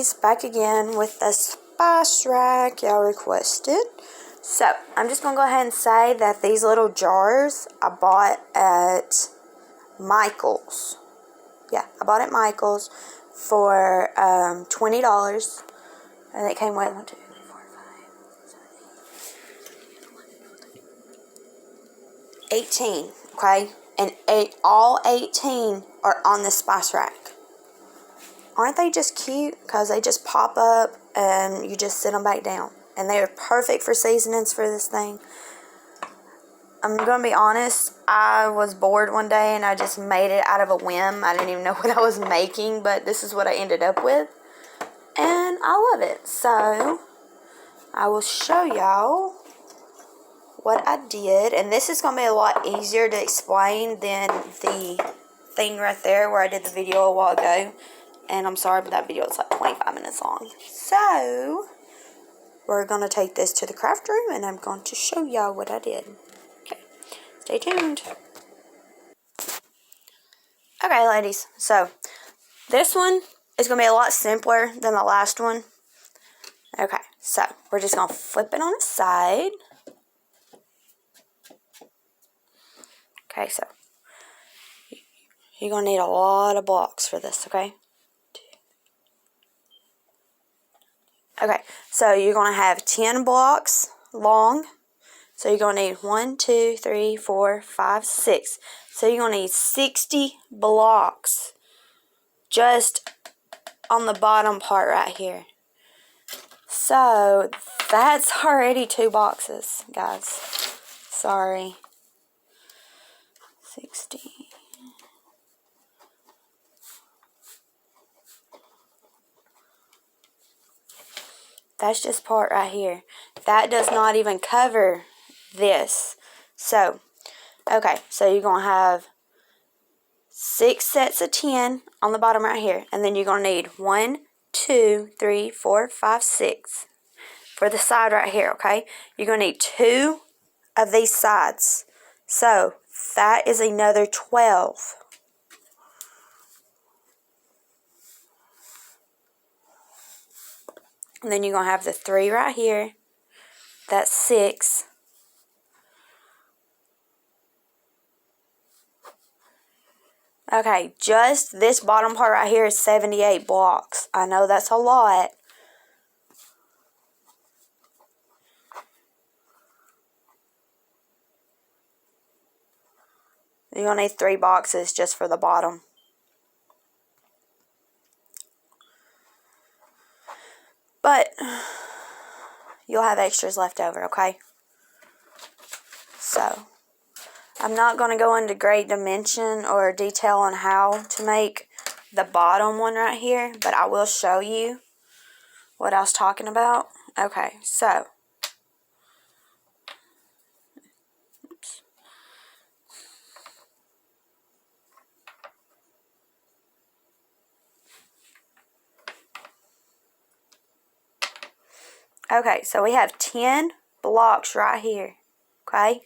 ladies, back again with the spice rack y'all requested. So, I'm just going to go ahead and say that these little jars I bought at Michael's. Yeah, I bought at Michael's for $20. And it came with 1, 2, 3, 4, 5, 18, okay? And all 18 are on the spice rack. Aren't they just cute? Because they just pop up and you just sit them back down. And they are perfect for seasonings for this thing. I'm going to be honest, I was bored one day and I just made it out of a whim. I didn't even know what I was making, but this is what I ended up with. And I love it. So, I will show y'all what I did. And this is going to be a lot easier to explain than the thing right there where I did the video a while ago. And I'm sorry, but that video is like 25 minutes long. So, we're going to take this to the craft room, and I'm going to show y'all what I did. Okay, stay tuned. Okay, ladies. So, this one is going to be a lot simpler than the last one. Okay, so, we're just going to flip it on its side. Okay, so, you're going to need a lot of blocks for this, okay? Okay, so you're going to have 10 blocks long. So you're going to need 1, 2, 3, 4, 5, 6. So you're going to need 60 blocks just on the bottom part right here. So that's already 2 boxes, guys. Sorry. 60. That's just part right here. That does not even cover this. So, okay, so you're going to have 6 sets of 10 on the bottom right here. And then you're going to need 1, 2, 3, 4, 5, 6 for the side right here, okay? You're going to need 2 of these sides. So, that is another 12. And then you're going to have the 3 right here. That's 6. Okay, just this bottom part right here is 78 blocks. I know that's a lot. You're going to need 3 boxes just for the bottom. But you'll have extras left over, okay? So, I'm not going to go into great dimension or detail on how to make the bottom one right here, but I will show you what I was talking about. Okay, so, oops. Okay, so we have 10 blocks right here, okay?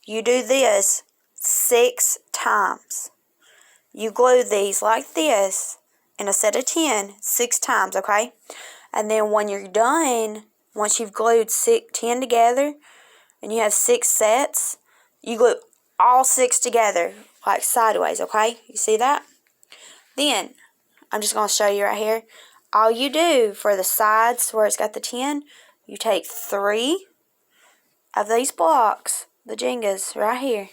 You do this 6 times. You glue these like this in a set of 10, 6 times, okay? And then when you're done, once you've glued 10 together and you have 6 sets, you glue all 6 together like sideways, okay? You see that? Then, I'm just going to show you right here. All you do for the sides where it's got the 10, you take 3 of these blocks, the Jengas, right here.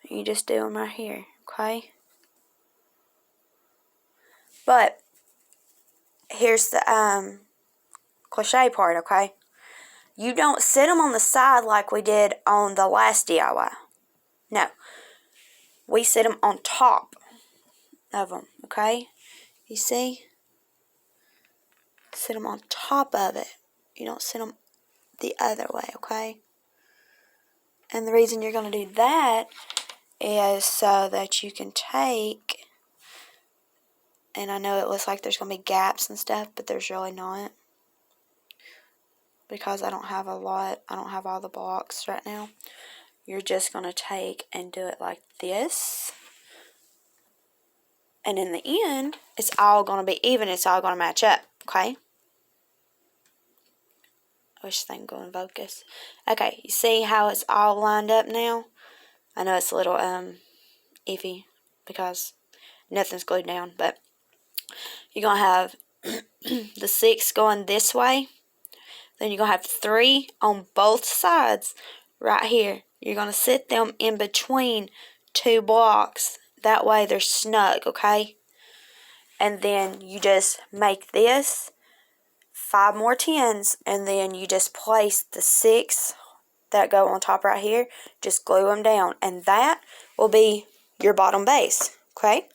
You just do them right here, okay? But, here's the crochet part, okay? You don't sit them on the side like we did on the last DIY. No. We sit them on top of them, okay? You see? Sit them on top of it. You don't sit them the other way, okay? And the reason you're going to do that is so that you can take, and I know it looks like there's going to be gaps and stuff, but there's really not. Because I don't have all the blocks right now. You're just going to take and do it like this. And in the end, it's all going to be even. It's all going to match up, okay? I wish thing go in focus. Okay, you see how it's all lined up now? I know it's a little iffy because nothing's glued down, but you're going to have the 6 going this way. Then you're going to have 3 on both sides right here. You're going to sit them in between 2 blocks. That way they're snug, okay? And then you just make this 5 more 10s, and then you just place the 6 that go on top right here. Just glue them down, and that will be your bottom base, okay?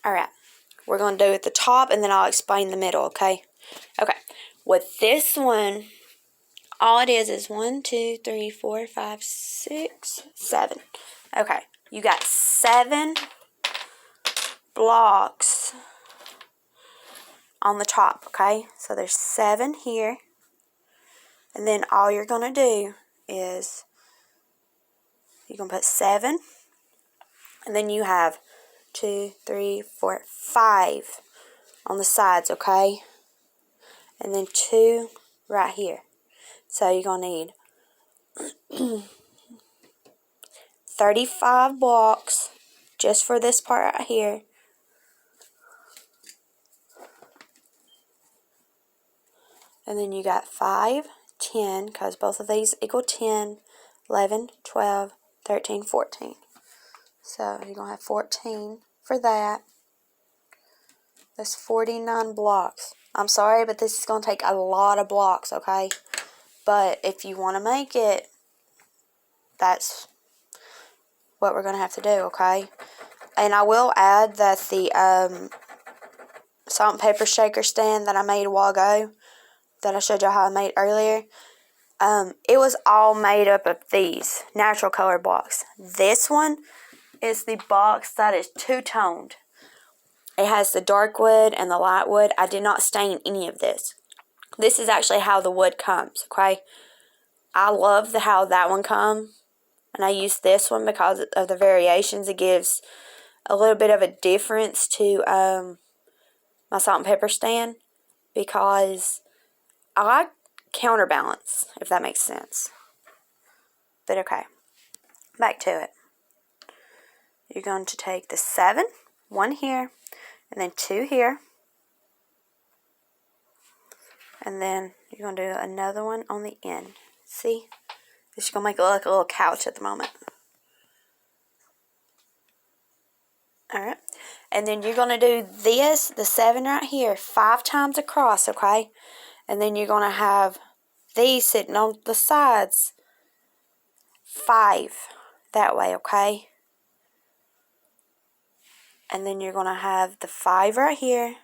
Alright, we're going to do at the top, and then I'll explain the middle, okay? Okay, with this one, all it is 1, 2, 3, 4, 5, 6, 7. Okay, you got 7 blocks on the top, okay? So there's 7 here. And then all you're going to do is you're going to put 7. And then you have 2, 3, 4, 5 on the sides, okay? And then 2 right here. So you're going to need 35 blocks just for this part right here. And then you got 5, 10, because both of these equal 10, 11, 12, 13, 14. So you're going to have 14 for that. That's 49 blocks. I'm sorry, but this is going to take a lot of blocks, okay? But if you want to make it, that's what we're going to have to do, okay? And I will add that the salt and pepper shaker stand that I made a while ago, that I showed you how I made earlier, it was all made up of these natural color blocks. This one is the box that is two-toned. It has the dark wood and the light wood. I did not stain any of this. This is actually how the wood comes, okay? I love how that one comes, and I use this one because of the variations. It gives a little bit of a difference to my salt and pepper stand, because I like counterbalance, if that makes sense. But okay, back to it. You're going to take the 7, 1 here, and then 2 here. And then you're going to do another one on the end. See? This is going to make it look like a little couch at the moment. Alright. And then you're going to do this, the 7 right here, 5 times across, okay? And then you're going to have these sitting on the sides 5 that way, okay? And then you're going to have the 5 right here,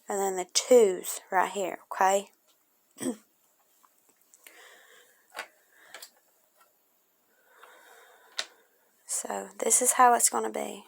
and then the 2s right here, okay? So this is how it's going to be.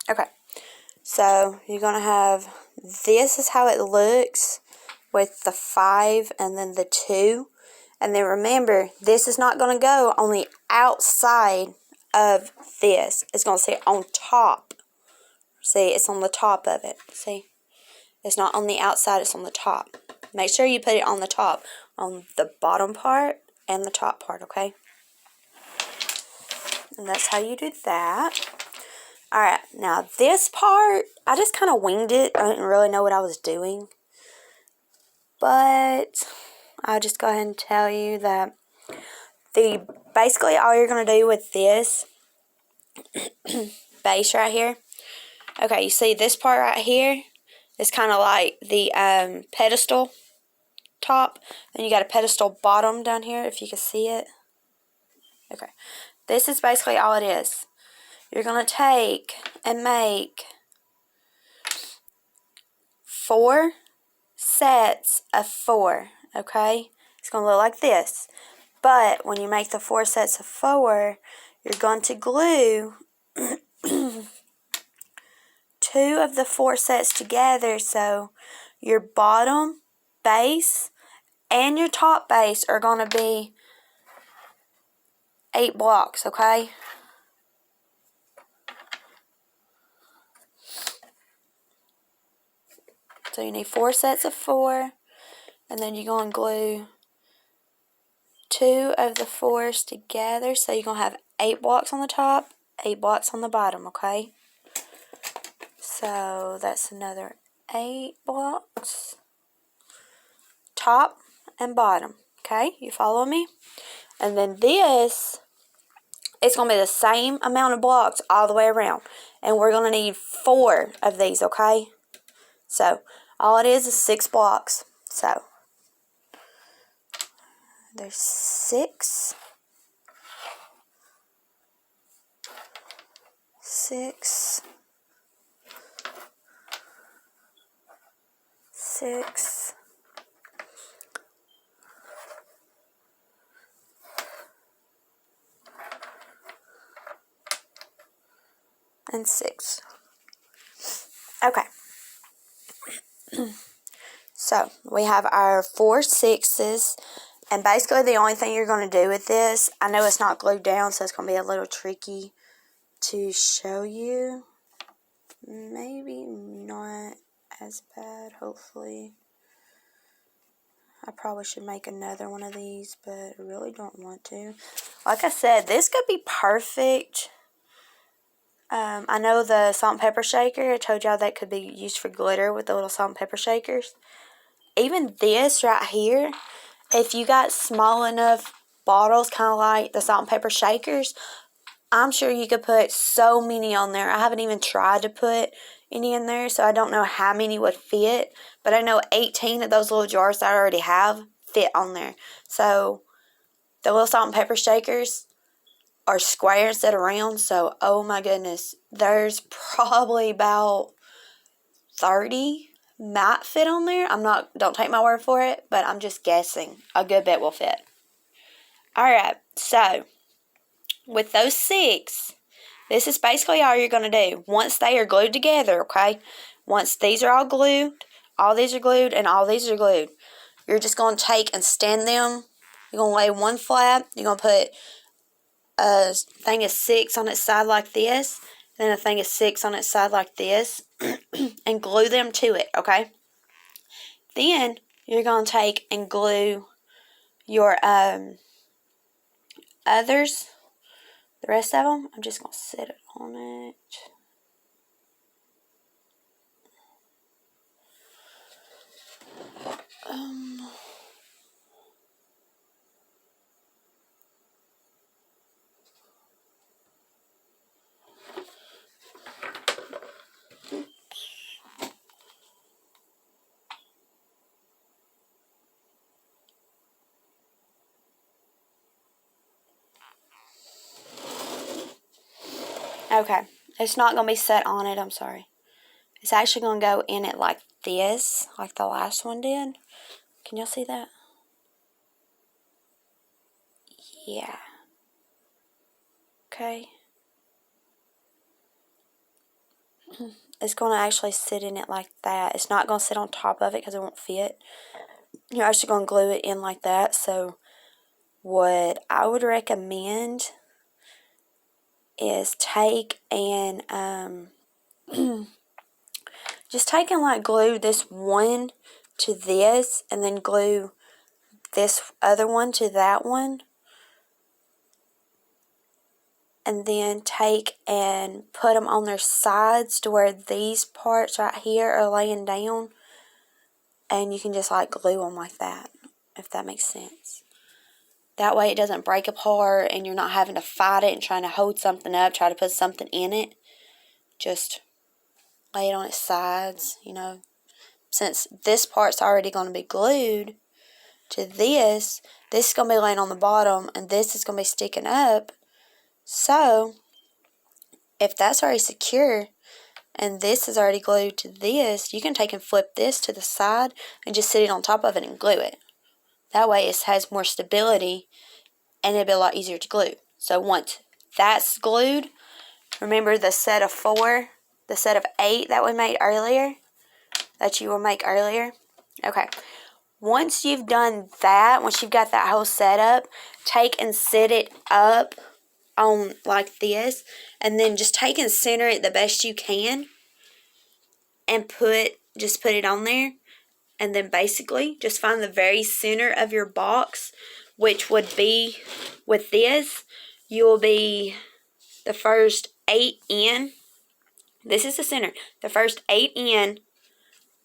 Okay, so you're going to have, this is how it looks with the 5 and then the 2. And then remember, this is not going to go on the outside of this. It's going to sit on top. See, it's on the top of it. See? It's not on the outside, it's on the top. Make sure you put it on the top, on the bottom part and the top part, okay? And that's how you do that. Alright, now this part, I just kind of winged it. I didn't really know what I was doing. But I'll just go ahead and tell you that basically all you're going to do with this base right here, Okay, you see this part right here? It's kind of like the pedestal top. Then you got a pedestal bottom down here, if you can see it. Okay, this is basically all it is. You're going to take and make 4 sets of 4, okay? It's going to look like this. But when you make the 4 sets of 4, you're going to glue 2 of the 4 sets together, so your bottom base and your top base are going to be 8 blocks, okay? So you need 4 sets of 4, and then you're going to glue 2 of the 4s together, so you're going to have 8 blocks on the top, 8 blocks on the bottom, okay? So that's another 8 blocks, top and bottom, okay? You follow me? And then this, it's going to be the same amount of blocks all the way around, and we're going to need 4 of these, okay? So all it is 6 blocks. So there's 6, 6, 6, and 6. Okay. So we have our 4 6s, and basically the only thing you're going to do with this, I know it's not glued down, so it's going to be a little tricky to show you. Maybe not as bad, hopefully. I probably should make another one of these, but I really don't want to. Like I said, this could be perfect. I know the salt and pepper shaker, I told y'all that could be used for glitter with the little salt and pepper shakers. Even this right here, if you got small enough bottles, kind of like the salt and pepper shakers, I'm sure you could put so many on there. I haven't even tried to put any in there, so I don't know how many would fit. But I know 18 of those little jars that I already have fit on there. So the little salt and pepper shakers are square instead of round. So, oh my goodness, there's probably about 30 might fit on there. Don't take my word for it, but I'm just guessing. A good bit will fit. Alright, so with those 6, this is basically all you're going to do. Once they are glued together, okay? Once these are all glued, all these are glued, and all these are glued, you're just going to take and stand them. You're going to lay one flat. You're going to put a thing of 6 on its side like this, then a thing of 6 on its side like this, and glue them to it, okay? Then you're going to take and glue your others, the rest of them. I'm just going to sit it on it. Okay, it's not going to be set on it, I'm sorry. It's actually going to go in it like this, like the last one did. Can y'all see that? Yeah. Okay. It's going to actually sit in it like that. It's not going to sit on top of it because it won't fit. You're actually going to glue it in like that. So what I would recommend is take and just take and like glue this one to this, and then glue this other one to that one, and then take and put them on their sides to where these parts right here are laying down, and you can just like glue them like that, if that makes sense. That way it doesn't break apart and you're not having to fight it and trying to hold something up, try to put something in it. Just lay it on its sides, you know. Since this part's already going to be glued to this is going to be laying on the bottom, and this is going to be sticking up. So, if that's already secure, and this is already glued to this, you can take and flip this to the side and just sit it on top of it and glue it. That way it has more stability and it'll be a lot easier to glue. So once that's glued, remember the set of 4, the set of 8 that we made earlier, that you will make earlier? Okay. Once you've done that, once you've got that whole setup, take and sit it up on like this, and then just take and center it the best you can, and just put it on there, and then basically just find the very center of your box, which would be with this, you will be the first 8 in. This is the center, the first 8 in,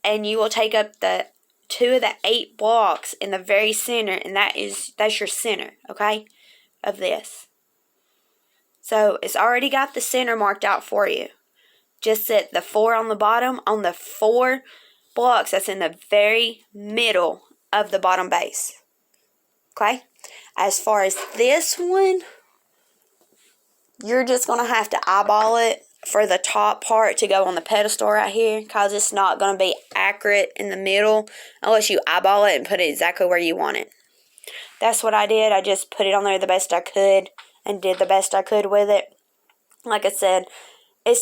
and you will take up the 2 of the 8 blocks in the very center, and that's your center, okay, of this. So it's already got the center marked out for you. Just set the 4 on the bottom on the 4 blocks that's in the very middle of the bottom base. Okay? As far as this one, you're just going to have to eyeball it for the top part to go on the pedestal right here, because it's not going to be accurate in the middle unless you eyeball it and put it exactly where you want it. That's what I did. I just put it on there the best I could and did the best I could with it. Like I said, I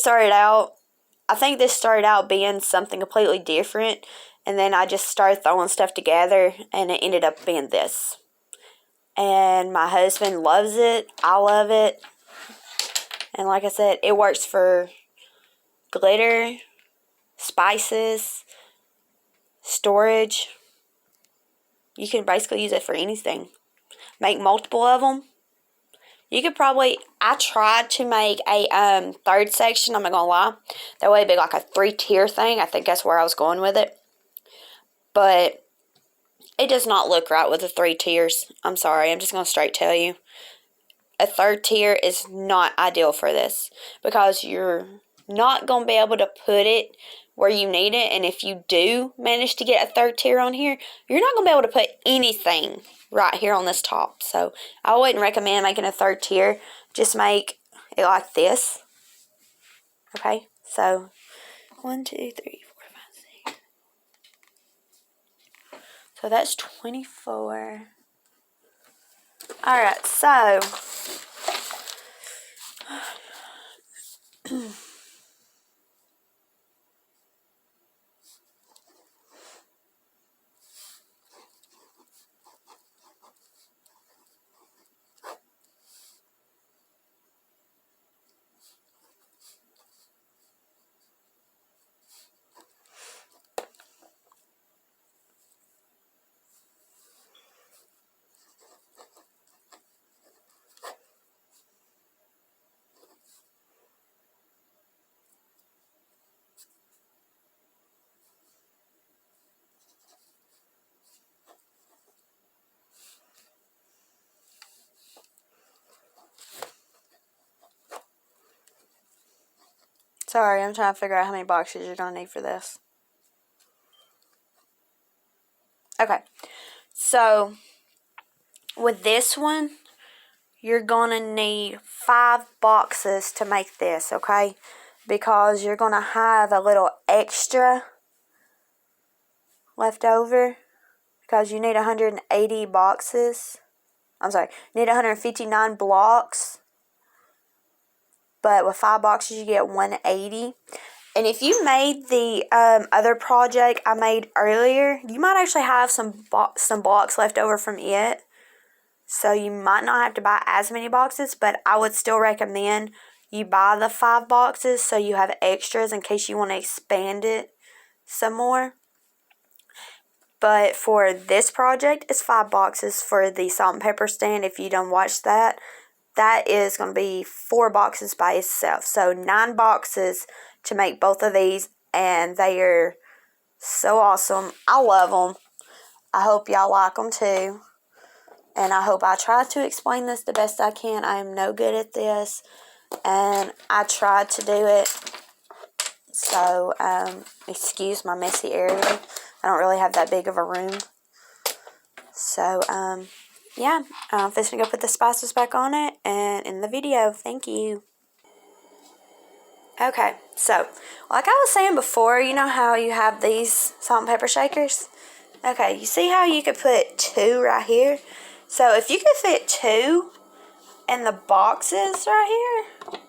think this started out being something completely different, and then I just started throwing stuff together, and it ended up being this. And my husband loves it. I love it. And like I said, it works for glitter, spices, storage. You can basically use it for anything. Make multiple of them. You could probably, I tried to make a third section, I'm not going to lie. That way it'd be like a 3-tier thing. I think that's where I was going with it. But it does not look right with the 3 tiers. I'm sorry, I'm just going to straight tell you. A 3rd tier is not ideal for this, because you're not going to be able to put it where you need it. And if you do manage to get a 3rd tier on here, you're not going to be able to put anything right here on this top. So I wouldn't recommend making a 3rd tier. Just make it like this. Okay, so 1, 2, 3, 4, 5, 6. So that's 24. Alright, so sorry, I'm trying to figure out how many boxes you're going to need for this. Okay, so with this one, you're going to need 5 boxes to make this, okay? Because you're going to have a little extra left over, because you need 180 boxes. I'm sorry, you need 159 blocks. But with 5 boxes, you get 180. And if you made the other project I made earlier, you might actually have some blocks left over from it. So you might not have to buy as many boxes, but I would still recommend you buy the 5 boxes so you have extras in case you want to expand it some more. But for this project, it's 5 boxes for the salt and pepper stand. If you don't watch that, that is going to be 4 boxes by itself. So 9 boxes to make both of these, and they are so awesome. I love them. I hope y'all like them too. And I hope I try to explain this the best I can. I am no good at this, and I tried to do it So, excuse my messy area. I don't really have that big of a room. So, yeah, I'm just going to go put the spices back on it and in the video. Thank you. Okay, so, like I was saying before, you know how you have these salt and pepper shakers? Okay, you see how you could put 2 right here? So, if you could fit 2 in the boxes right here,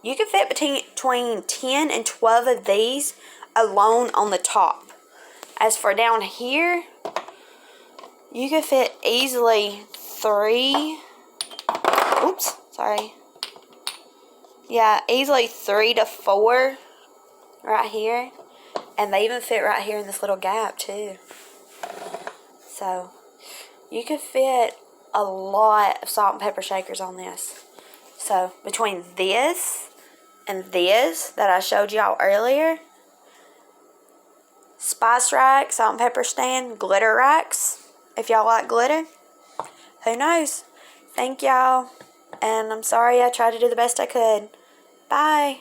you could fit between 10 and 12 of these alone on the top. As for down here, you could fit easily 3. Oops, sorry. Yeah, easily 3 to 4 right here. And they even fit right here in this little gap too. So, you could fit a lot of salt and pepper shakers on this. So, between this and this that I showed y'all earlier, spice rack, salt and pepper stand, glitter racks, if y'all like glitter, who knows? Thank y'all, and I'm sorry I tried to do the best I could. Bye.